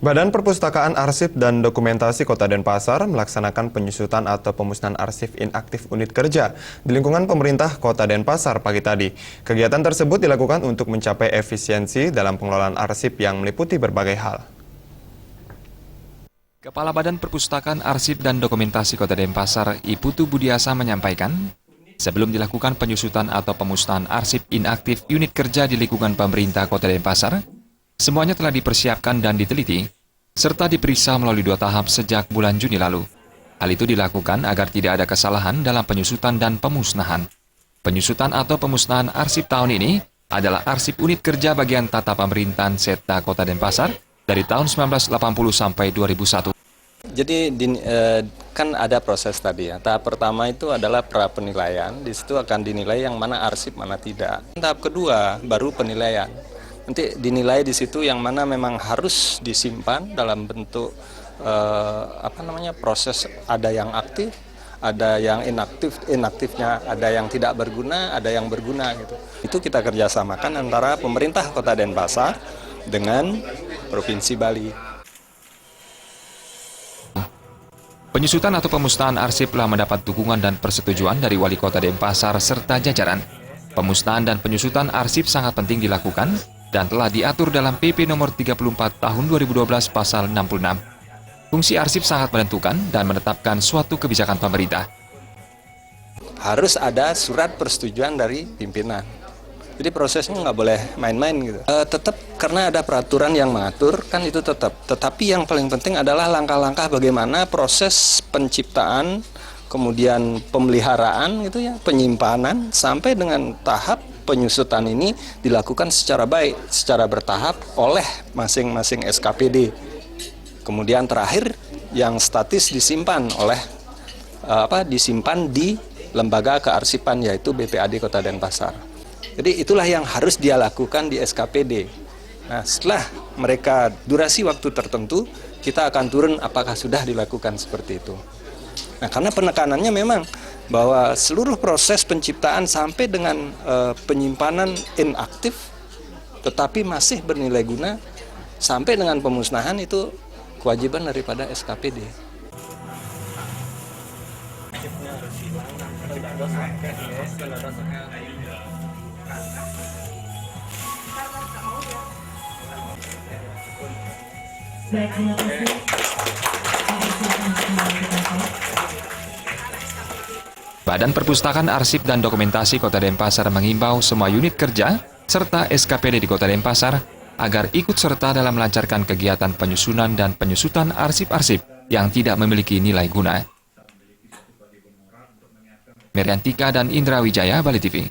Badan Perpustakaan Arsip dan Dokumentasi Kota Denpasar melaksanakan penyusutan atau pemusnahan arsip inaktif unit kerja di lingkungan pemerintah Kota Denpasar pagi tadi. Kegiatan tersebut dilakukan untuk mencapai efisiensi dalam pengelolaan arsip yang meliputi berbagai hal. Kepala Badan Perpustakaan Arsip dan Dokumentasi Kota Denpasar, Iputu Budiasa menyampaikan, sebelum dilakukan penyusutan atau pemusnahan arsip inaktif unit kerja di lingkungan pemerintah Kota Denpasar, semuanya telah dipersiapkan dan diteliti, serta diperiksa melalui 2 tahap sejak bulan Juni lalu. Hal itu dilakukan agar tidak ada kesalahan dalam penyusutan dan pemusnahan. Penyusutan atau pemusnahan arsip tahun ini adalah arsip unit kerja bagian tata pemerintahan Setda Kota Denpasar dari tahun 1980 sampai 2001. Jadi kan ada proses tadi ya. Tahap pertama itu adalah pra penilaian. Di situ akan dinilai yang mana arsip, mana tidak. Tahap kedua baru penilaian. Nanti dinilai di situ yang mana memang harus disimpan dalam bentuk proses, ada yang aktif, ada yang inaktifnya ada yang tidak berguna, ada yang berguna gitu. Itu kita kerjasamakan antara pemerintah Kota Denpasar dengan Provinsi Bali. Penyusutan atau pemusnahan arsip telah mendapat dukungan dan persetujuan dari Wali Kota Denpasar serta jajaran. Pemusnahan dan penyusutan arsip sangat penting dilakukan dan telah diatur dalam PP nomor 34 tahun 2012 pasal 66. Fungsi arsip sangat menentukan dan menetapkan suatu kebijakan pemerintah. Harus ada surat persetujuan dari pimpinan. Jadi prosesnya nggak boleh main-main gitu. Tetap karena ada peraturan yang mengatur kan itu tetap. Tetapi yang paling penting adalah langkah-langkah bagaimana proses penciptaan, kemudian pemeliharaan gitu ya, penyimpanan sampai dengan tahap penyusutan ini dilakukan secara baik, secara bertahap oleh masing-masing SKPD. Kemudian terakhir yang statis disimpan disimpan di lembaga kearsipan yaitu BPAD Kota Denpasar. Jadi itulah yang harus dia lakukan di SKPD. Nah, setelah mereka durasi waktu tertentu, kita akan turun apakah sudah dilakukan seperti itu. Nah, karena penekanannya memang bahwa seluruh proses penciptaan sampai dengan penyimpanan inaktif tetapi masih bernilai guna sampai dengan pemusnahan itu kewajiban daripada SKPD. Badan Perpustakaan Arsip dan Dokumentasi Kota Denpasar mengimbau semua unit kerja serta SKPD di Kota Denpasar agar ikut serta dalam melancarkan kegiatan penyusunan dan penyusutan arsip-arsip yang tidak memiliki nilai guna. Meriantika dan Indra Wijaya, Bali TV.